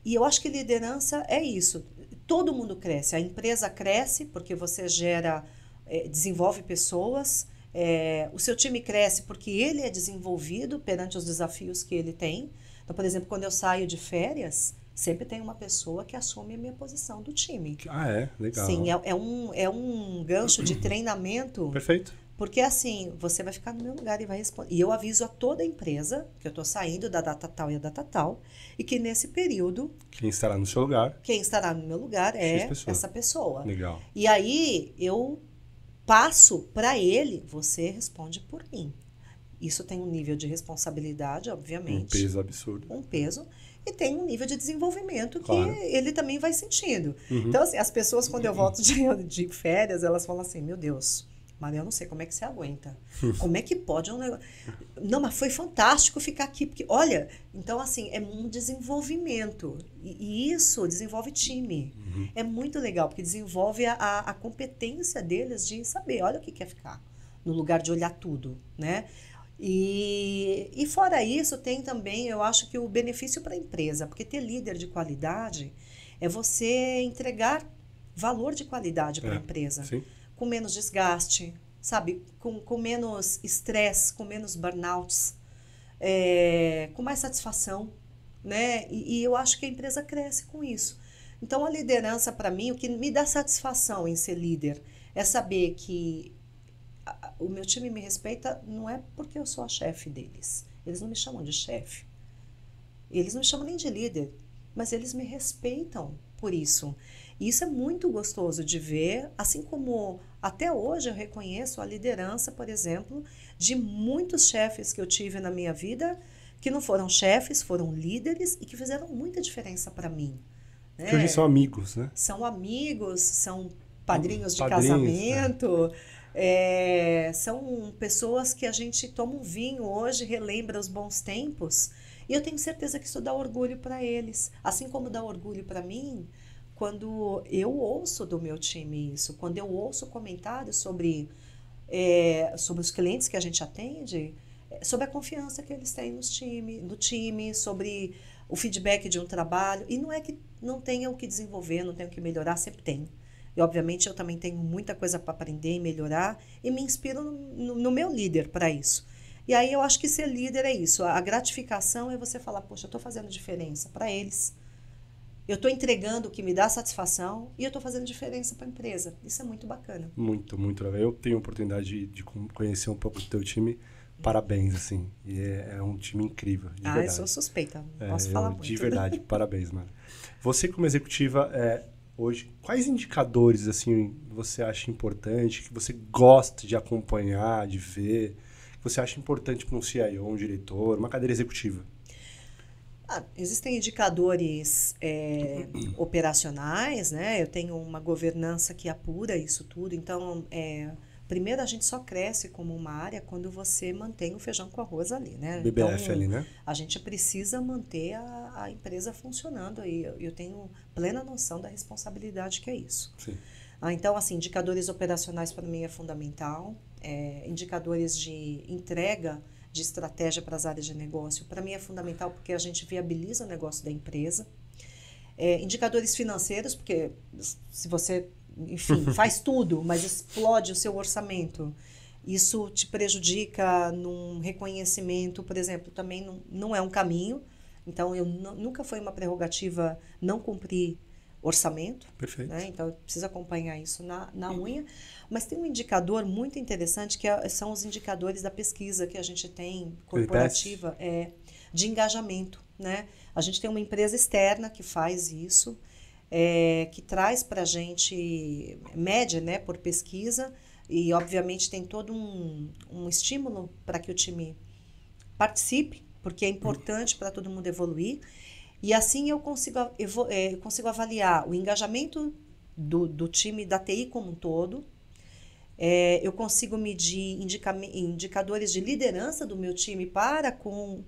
E eu acho que liderança é isso. Todo mundo cresce. A empresa cresce porque você desenvolve pessoas. O seu time cresce porque ele é desenvolvido perante os desafios que ele tem. Então, por exemplo, quando eu saio de férias, sempre tem uma pessoa que assume a minha posição do time. Legal. Sim, é um gancho de treinamento. Perfeito. Porque assim, você vai ficar no meu lugar e vai responder. E eu aviso a toda a empresa que eu estou saindo da data tal e a data tal, e que nesse período... Quem estará no seu lugar? Quem estará no meu lugar é essa pessoa. Legal. E aí eu passo para ele, você responde por mim. Isso tem um nível de responsabilidade, obviamente. Um peso absurdo. Um peso. E tem um nível de desenvolvimento que claro. ele também vai sentindo. Então, assim, as pessoas, quando eu volto de férias, elas falam assim, meu Deus... Mas eu não sei como é que você aguenta. Como é que pode um negócio... Não, mas foi fantástico ficar aqui. Porque, olha, então, assim, é um desenvolvimento. E isso desenvolve time. É muito legal, porque desenvolve a competência deles de saber, olha o que quer ficar, no lugar de olhar tudo, né? E fora isso, tem também, eu acho que o benefício para a empresa, porque ter líder de qualidade é você entregar valor de qualidade para a empresa. Sim. Com menos desgaste, sabe? Com menos estresse, com menos burnouts, com mais satisfação, né? E eu acho que a empresa cresce com isso. Então, a liderança, para mim, o que me dá satisfação em ser líder é saber que o meu time me respeita, não é porque eu sou a chefe deles. Eles não me chamam de chefe. Eles não me chamam nem de líder, mas eles me respeitam por isso. E isso é muito gostoso de ver, assim como até hoje eu reconheço a liderança, por exemplo, de muitos chefes que eu tive na minha vida, que não foram chefes, foram líderes e que fizeram muita diferença para mim. Né? Que hoje são amigos, né? São amigos, são padrinhos de casamento, são pessoas que a gente toma um vinho hoje, relembra os bons tempos, e eu tenho certeza que isso dá orgulho para eles, assim como dá orgulho para mim, quando eu ouço do meu time isso, quando eu ouço comentários sobre os clientes que a gente atende, sobre a confiança que eles têm no time, sobre o feedback de um trabalho, e não é que não tenha o que desenvolver, não tenha o que melhorar, sempre tem. E, obviamente, eu também tenho muita coisa para aprender e melhorar, e me inspiro no meu líder para isso. E aí eu acho que ser líder é isso. A gratificação é você falar, poxa, eu estou fazendo diferença para eles. Eu estou entregando o que me dá satisfação e eu estou fazendo diferença para a empresa. Isso é muito bacana. Muito, muito legal. Eu tenho a oportunidade de conhecer um pouco do teu time. Parabéns, assim. E é um time incrível, de verdade. Eu sou suspeita. Não posso falar muito. De verdade, parabéns, mano. Você, como executiva, hoje, quais indicadores, assim, você acha importante, que você gosta de acompanhar, de ver, que você acha importante para um CIO, um diretor, uma cadeira executiva? Existem indicadores operacionais, né? Eu tenho uma governança que apura isso tudo. Então, primeiro a gente só cresce como uma área quando você mantém o feijão com arroz ali, né? BBF então, ali, né? A gente precisa manter a empresa funcionando aí. Eu tenho plena noção da responsabilidade que é isso. Sim. Então, assim, indicadores operacionais para mim é fundamental. Indicadores de entrega de estratégia para as áreas de negócio, para mim é fundamental porque a gente viabiliza o negócio da empresa. Indicadores financeiros, porque se você, enfim, faz tudo, mas explode o seu orçamento, Isso te prejudica num reconhecimento, por exemplo, também não é um caminho. Então, nunca foi uma prerrogativa não cumprir orçamento, Perfeito. né? Então, eu preciso acompanhar isso na unha. Mas tem um indicador muito interessante, são os indicadores da pesquisa que a gente tem, corporativa, de engajamento, né? A gente tem uma empresa externa que faz isso, que traz para a gente, mede, né, por pesquisa, e obviamente tem todo um estímulo para que o time participe, porque é importante para todo mundo evoluir. E assim eu consigo avaliar o engajamento do time da TI como um todo. Eu consigo medir indicadores de liderança do meu time para com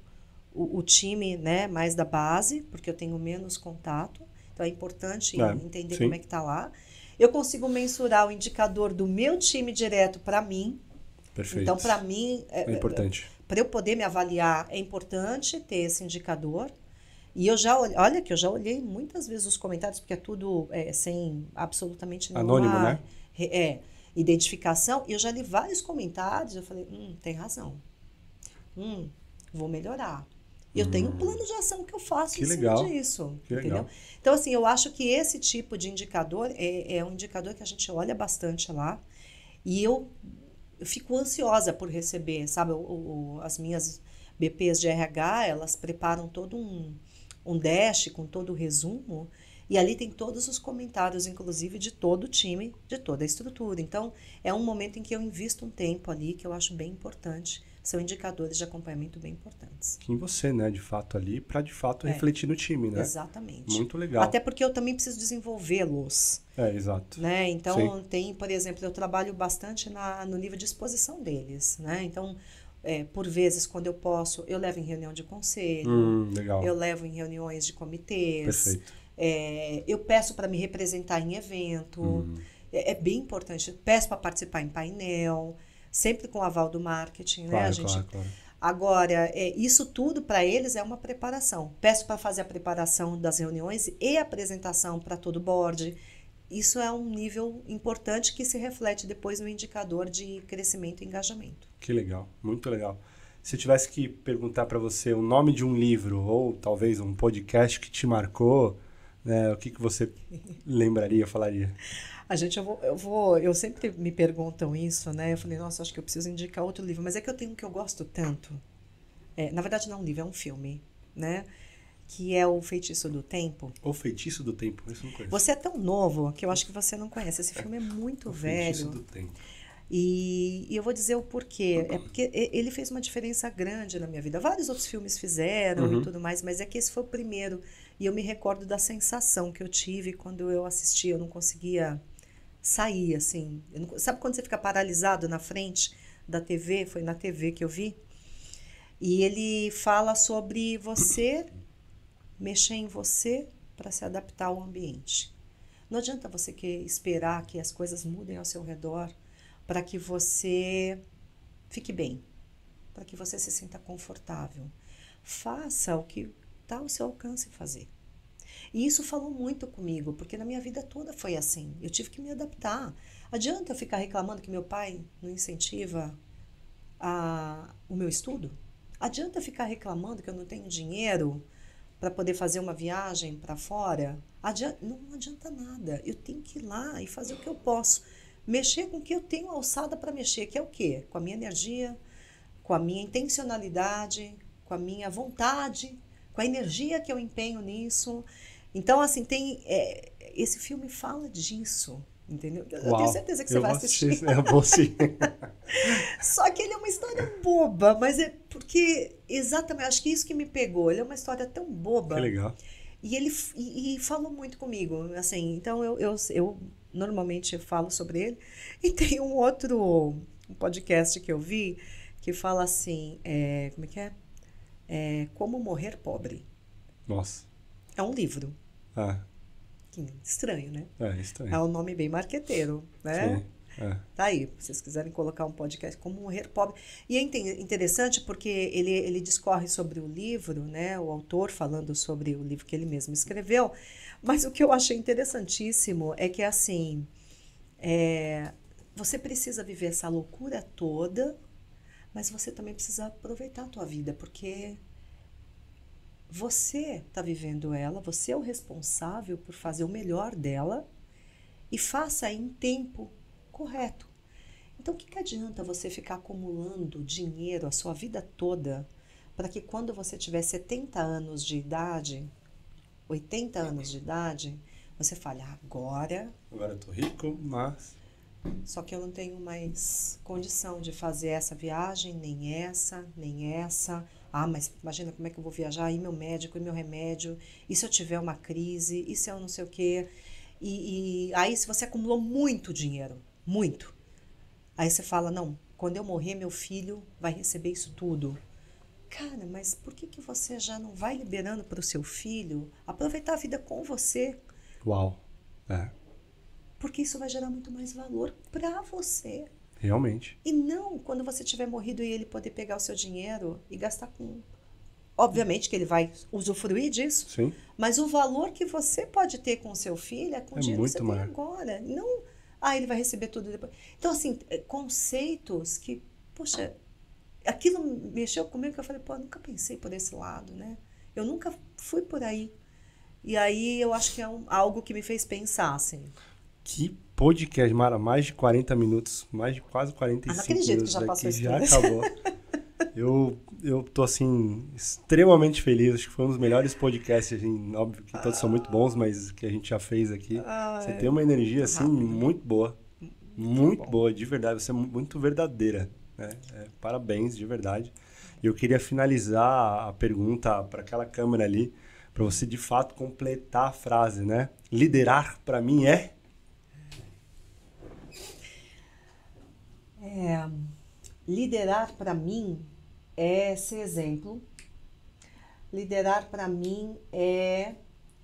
o time, né, mais da base, porque eu tenho menos contato. Então é importante entender como é que está lá. Eu consigo mensurar o indicador do meu time direto para mim. Perfeito. Então, para mim, é importante. Para eu poder me avaliar, é importante ter esse indicador. E eu já olha que eu já olhei muitas vezes os comentários, porque é tudo sem absolutamente nenhuma anônimo, né? Identificação. E eu já li vários comentários, eu falei, tem razão. Vou melhorar. E eu tenho um plano de ação que eu faço em cima disso. Que entendeu? legal. Então, assim, eu acho que esse tipo de indicador é um indicador que a gente olha bastante lá. E eu fico ansiosa por receber, sabe? As minhas BPs de RH, elas preparam todo um dash com todo o resumo. E ali tem todos os comentários, inclusive, de todo o time, de toda a estrutura. Então, é um momento em que eu invisto um tempo ali, que eu acho bem importante. São indicadores de acompanhamento bem importantes. Em você, né, de fato, ali, para de fato refletir no time, né? Exatamente. Muito legal. Até porque eu também preciso desenvolvê-los. Exato. Né? Então, Sim. tem, por exemplo, eu trabalho bastante no nível de exposição deles. Né? Então, por vezes, quando eu posso, eu levo em reunião de conselho, legal. eu levo em reuniões de comitês. Perfeito. Eu peço para me representar em evento. É bem importante. Peço para participar em painel. Sempre com o aval do marketing, Claro, né? A gente... claro. Agora, isso tudo para eles é uma preparação. Peço para fazer a preparação das reuniões e a apresentação para todo o board. Isso é um nível importante que se reflete depois no indicador de crescimento e engajamento. Que legal, muito legal. Se eu tivesse que perguntar para você o nome de um livro ou talvez um podcast que te marcou, né, o que você lembraria, falaria? Eu sempre me perguntam isso, né? Eu falei, nossa, acho que eu preciso indicar outro livro. Mas é que eu tenho um que eu gosto tanto. Na verdade, não é um livro, é um filme, né? Que é O Feitiço do Tempo. O Feitiço do Tempo, isso eu não conheço. Você é tão novo que eu acho que você não conhece. Esse filme é muito velho. O Feitiço do Tempo. E eu vou dizer o porquê. É porque ele fez uma diferença grande na minha vida. Vários outros filmes fizeram e tudo mais, mas é que esse foi o primeiro. E eu me recordo da sensação que eu tive quando eu assisti. Eu não conseguia sair, assim. Sabe quando você fica paralisado na frente da TV? Foi na TV que eu vi. E ele fala sobre você mexer em você para se adaptar ao ambiente. Não adianta você esperar que as coisas mudem ao seu redor para que você fique bem, para que você se sinta confortável. Faça o que está ao seu alcance fazer. E isso falou muito comigo, porque na minha vida toda foi assim. Eu tive que me adaptar. Adianta eu ficar reclamando que meu pai não incentiva o meu estudo? Adianta eu ficar reclamando que eu não tenho dinheiro para poder fazer uma viagem para fora? Não adianta nada. Eu tenho que ir lá e fazer o que eu posso. Mexer com o que eu tenho alçada para mexer, que é o quê? Com a minha energia, com a minha intencionalidade, com a minha vontade, com a energia que eu empenho nisso. Então, assim, esse filme fala disso, entendeu? Eu tenho certeza que você vai assistir. Eu vou sim. Só que ele é uma história boba, mas é porque, exatamente, acho que isso que me pegou. Ele é uma história tão boba. Que legal. E ele falou muito comigo, assim, então eu normalmente falo sobre ele. E tem um outro podcast que eu vi que fala assim, como é que é? Como Morrer Pobre. Nossa. É um livro. Que estranho, né? Estranho. É um nome bem marqueteiro, né? Sim. Tá aí, se vocês quiserem colocar um podcast Como Morrer Pobre. E é interessante porque ele discorre sobre o livro, né? O autor falando sobre o livro que ele mesmo escreveu. Mas o que eu achei interessantíssimo é que, assim, você precisa viver essa loucura toda, mas você também precisa aproveitar a tua vida, porque você está vivendo ela, você é o responsável por fazer o melhor dela e faça em tempo correto. Então, o que adianta você ficar acumulando dinheiro a sua vida toda para que quando você tiver 70 anos de idade, 80 anos de idade, você fale, agora eu tô rico, mas... Só que eu não tenho mais condição de fazer essa viagem, nem essa, nem essa. Ah, mas imagina como é que eu vou viajar, e meu médico, e meu remédio, e se eu tiver uma crise, e se eu não sei o quê. E aí, se você acumulou muito dinheiro, muito, aí você fala, não, quando eu morrer, meu filho vai receber isso tudo. Cara, mas por que você já não vai liberando para o seu filho aproveitar a vida com você? Uau, Porque isso vai gerar muito mais valor para você. Realmente. E não quando você tiver morrido e ele poder pegar o seu dinheiro e gastar com... Obviamente que ele vai usufruir disso. Sim. Mas o valor que você pode ter com o seu filho é com o dinheiro que você tem agora. Não, ele vai receber tudo depois. Então, assim, conceitos que, poxa, aquilo mexeu comigo que eu falei, pô, eu nunca pensei por esse lado, né? Eu nunca fui por aí. E aí eu acho que é algo que me fez pensar, assim. Que podcast, Mara, mais de 40 minutos, mais de quase 45 não acredito minutos que já passou aqui, isso já tudo. acabou. Eu tô, assim, extremamente feliz, acho que foi um dos melhores podcasts, assim, óbvio que todos são muito bons, mas que a gente já fez aqui. Você tem uma energia, assim, rápido. muito boa, muito boa, de verdade, você é muito verdadeira, né? Parabéns, de verdade. E eu queria finalizar a pergunta para aquela câmera ali, para você, de fato, completar a frase, né? Liderar, para mim, é... Liderar para mim é ser exemplo. Liderar para mim é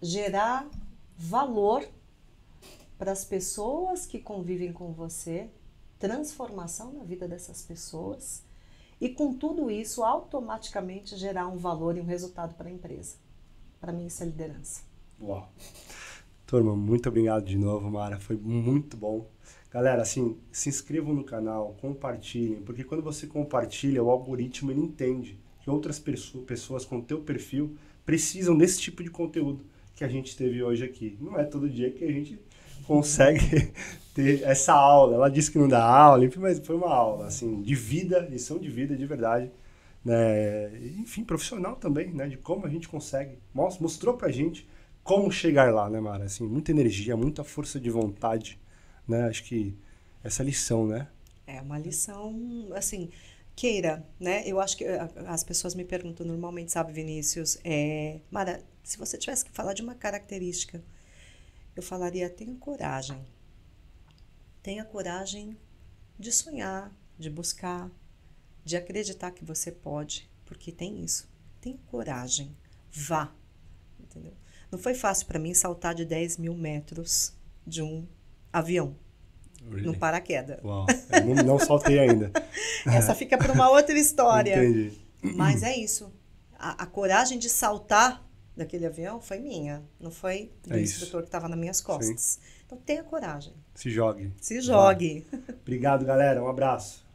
gerar valor para as pessoas que convivem com você, transformação na vida dessas pessoas e com tudo isso automaticamente gerar um valor e um resultado para a empresa. Para mim isso é liderança. Uau! Turma, muito obrigado de novo, Mara. Foi muito bom. Galera, assim, se inscrevam no canal, compartilhem, porque quando você compartilha, o algoritmo ele entende que outras pessoas com teu perfil precisam desse tipo de conteúdo que a gente teve hoje aqui. Não é todo dia que a gente consegue ter essa aula. Ela disse que não dá aula, enfim, mas foi uma aula, assim, de vida, lição de vida, de verdade. Né? Enfim, profissional também, né? De como a gente consegue. Mostrou pra gente como chegar lá, né, Mara? Assim, muita energia, muita força de vontade, né? Acho que essa lição, né? É uma lição, assim, queira, né? Eu acho que as pessoas me perguntam normalmente, sabe, Vinícius, Mara, se você tivesse que falar de uma característica, eu falaria, tenha coragem. Tenha coragem de sonhar, de buscar, de acreditar que você pode, porque tem isso. Tenha coragem. Vá. Entendeu? Não foi fácil para mim saltar de 10 mil metros de um avião. Really? No paraquedas. Uau, eu não saltei ainda. Essa fica para uma outra história. Entendi. Mas é isso. A coragem de saltar daquele avião foi minha. Não foi do instrutor que estava nas minhas costas. Sim. Então tenha coragem. Se jogue. Se jogue. Obrigado, galera. Um abraço.